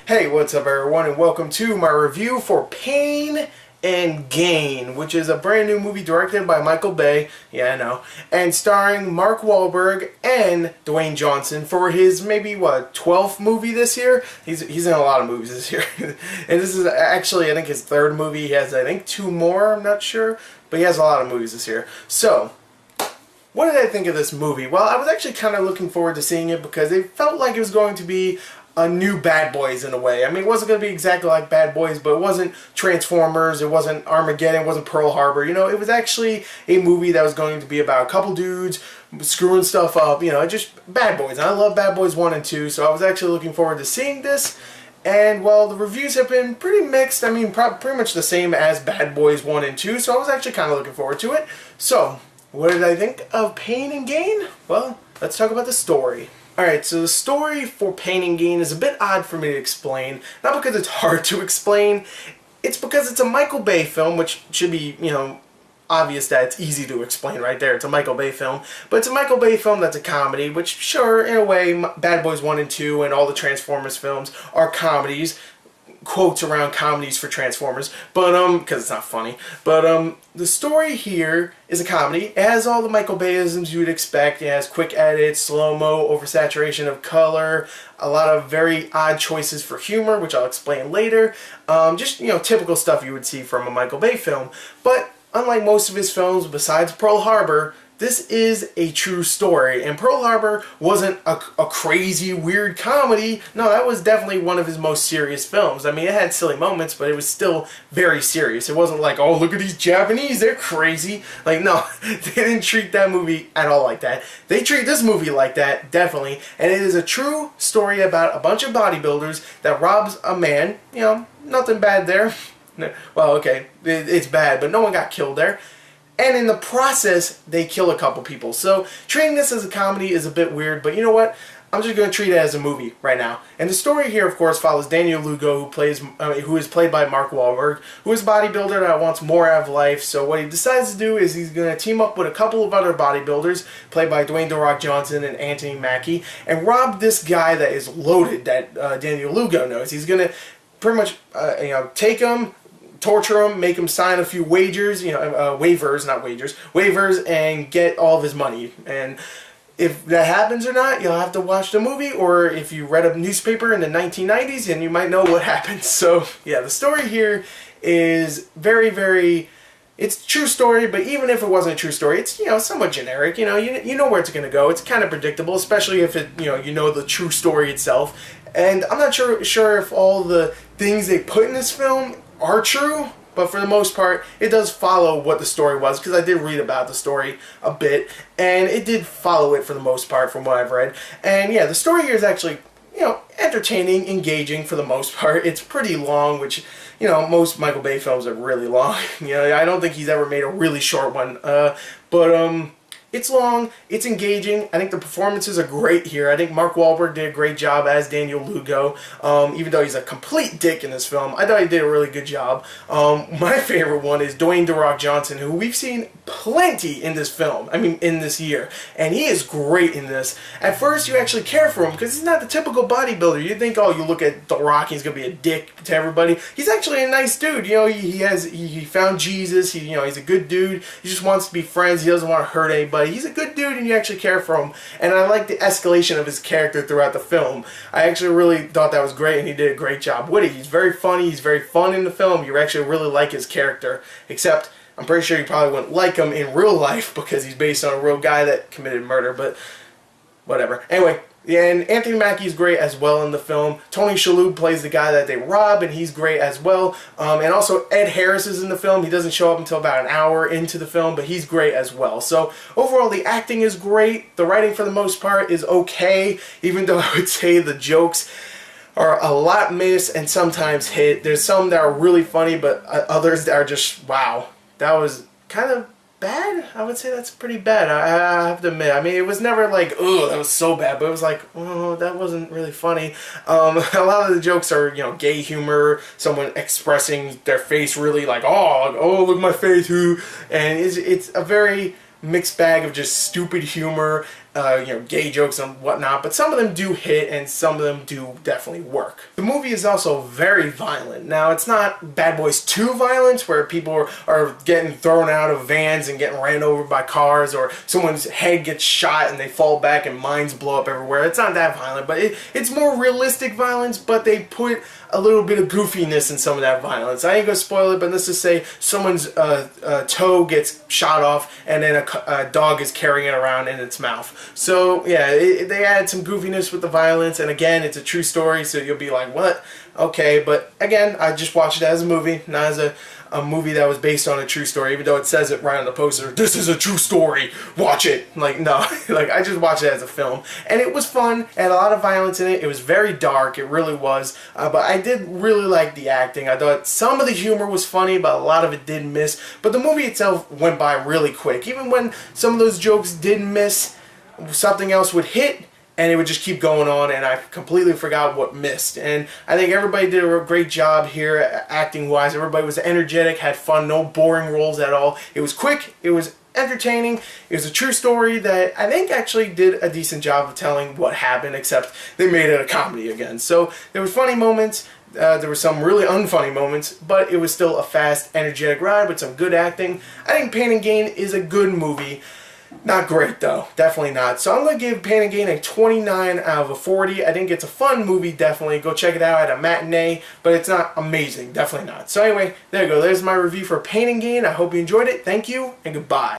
Hey, what's up everyone, and welcome to my review for Pain and Gain, which is a brand new movie directed by Michael Bay, yeah I know, and starring Mark Wahlberg and Dwayne Johnson for his maybe, 12th movie this year? He's in a lot of movies this year. And this is actually, I think, his third movie. He has, I think, 2 more, I'm not sure, but he has a lot of movies this year. So, what did I think of this movie? Well, I was actually kind of looking forward to seeing it because it felt like it was going to be a new Bad Boys in a way. I mean, it wasn't going to be exactly like Bad Boys, but it wasn't Transformers, it wasn't Armageddon, it wasn't Pearl Harbor. You know, it was actually a movie that was going to be about a couple dudes screwing stuff up, you know, just Bad Boys. And I love Bad Boys 1 and 2, so I was actually looking forward to seeing this. And, well, the reviews have been pretty mixed. I mean, pretty much the same as Bad Boys 1 and 2, so I was actually kind of looking forward to it. So, what did I think of Pain and Gain? Well, let's talk about the story. Alright, so the story for Pain and Gain is a bit odd for me to explain. Not because it's hard to explain, it's because it's a Michael Bay film, which should be, you know, obvious that it's easy to explain right there. It's a Michael Bay film. But it's a Michael Bay film that's a comedy, which, sure, in a way, Bad Boys 1 and 2 and all the Transformers films are comedies. Quotes around comedies for Transformers, but because it's not funny. But the story here is a comedy. It has all the Michael Bayisms you would expect. It has quick edits, slow-mo, oversaturation of color, a lot of very odd choices for humor, which I'll explain later. Just, you know, typical stuff you would see from a Michael Bay film. But unlike most of his films, besides Pearl Harbor, this is a true story, and Pearl Harbor wasn't a crazy, weird comedy. No, that was definitely one of his most serious films. I mean, it had silly moments, but it was still very serious. It wasn't like, oh, look at these Japanese, they're crazy. Like, no, they didn't treat that movie at all like that. They treat this movie like that, definitely, and it is a true story about a bunch of bodybuilders that robs a man. You know, nothing bad there. Well, okay, it's bad, but no one got killed there. And in the process, they kill a couple people. So, treating this as a comedy is a bit weird, but you know what? I'm just going to treat it as a movie right now. And the story here, of course, follows Daniel Lugo, who is played by Mark Wahlberg, who is a bodybuilder that wants more out of life. So what he decides to do is he's going to team up with a couple of other bodybuilders, played by Dwayne "The Rock" Johnson and Anthony Mackie, and rob this guy that is loaded, that Daniel Lugo knows. He's going to pretty much, take him, torture him, make him sign a few wagers, waivers, not wagers, waivers, and get all of his money. And if that happens or not, you'll have to watch the movie, or if you read a newspaper in the 1990s, and you might know what happens. So, yeah, the story here is very, very, it's a true story, but even if it wasn't a true story, it's, somewhat generic. You know where it's going to go. It's kind of predictable, especially if it, you know the true story itself. And I'm not sure if all the things they put in this film are true, but for the most part, it does follow what the story was, because I did read about the story a bit, and it did follow it for the most part from what I've read. And yeah, the story here is actually, entertaining, engaging for the most part. It's pretty long, which, most Michael Bay films are really long. I don't think he's ever made a really short one, but it's long, it's engaging. I think the performances are great here. I think Mark Wahlberg did a great job as Daniel Lugo, even though he's a complete dick in this film. I thought he did a really good job. My favorite one is Dwayne "The Rock" Johnson, who we've seen plenty in this film, in this year, and he is great in this. At first, you actually care for him, because he's not the typical bodybuilder. You think, oh, you look at The Rock, he's going to be a dick to everybody. He's actually a nice dude. He found Jesus, he's a good dude. He just wants to be friends. He doesn't want to hurt anybody. He's a good dude, and you actually care for him. And I like the escalation of his character throughout the film. I actually really thought that was great, and he did a great job with it. He's very funny. He's very fun in the film. You actually really like his character. Except, I'm pretty sure you probably wouldn't like him in real life, because he's based on a real guy that committed murder, but whatever. Anyway, and Anthony Mackie's great as well in the film. Tony Shalhoub plays the guy that they rob, and he's great as well. And also Ed Harris is in the film. He doesn't show up until about an hour into the film, but he's great as well. So overall, the acting is great. The writing, for the most part, is okay, even though I would say the jokes are a lot miss and sometimes hit. There's some that are really funny, but others that are just, wow, that was kind of bad. I would say that's pretty bad. I have to admit. It was never like, oh, that was so bad, but it was like, oh, that wasn't really funny. A lot of the jokes are, gay humor, someone expressing their face really like, oh, look at my face, who, and it's a very mixed bag of just stupid humor gay jokes and whatnot, but some of them do hit and some of them do definitely work. The movie is also very violent. Now, it's not Bad Boys 2 violence where people are getting thrown out of vans and getting ran over by cars, or someone's head gets shot and they fall back and mines blow up everywhere. It's not that violent, but it's more realistic violence, but they put a little bit of goofiness in some of that violence. I ain't gonna spoil it, but let's just say someone's toe gets shot off and then a dog is carrying it around in its mouth. So yeah, they added some goofiness with the violence, and again, it's a true story, so you'll be like, what? Okay, but again, I just watched it as a movie, not as a movie that was based on a true story, even though it says it right on the poster, this is a true story, watch it. Like, no, like, I just watched it as a film, and it was fun, it had a lot of violence in it, it was very dark, it really was, but I did really like the acting. I thought some of the humor was funny, but a lot of it did miss, but the movie itself went by really quick. Even when some of those jokes did miss, something else would hit, and it would just keep going on, and I completely forgot what missed. And I think everybody did a great job here, acting-wise. Everybody was energetic, had fun, no boring roles at all. It was quick, it was entertaining, it was a true story that I think actually did a decent job of telling what happened, except they made it a comedy again. So there was funny moments, there were some really unfunny moments, but it was still a fast, energetic ride with some good acting. I think Pain and Gain is a good movie. Not great though, definitely not. So I'm going to give Pain and Gain a 29 out of 40. I think it's a fun movie, definitely. Go check it out at a matinee, but it's not amazing, definitely not. So anyway, there you go. There's my review for Pain and Gain. I hope you enjoyed it. Thank you, and goodbye.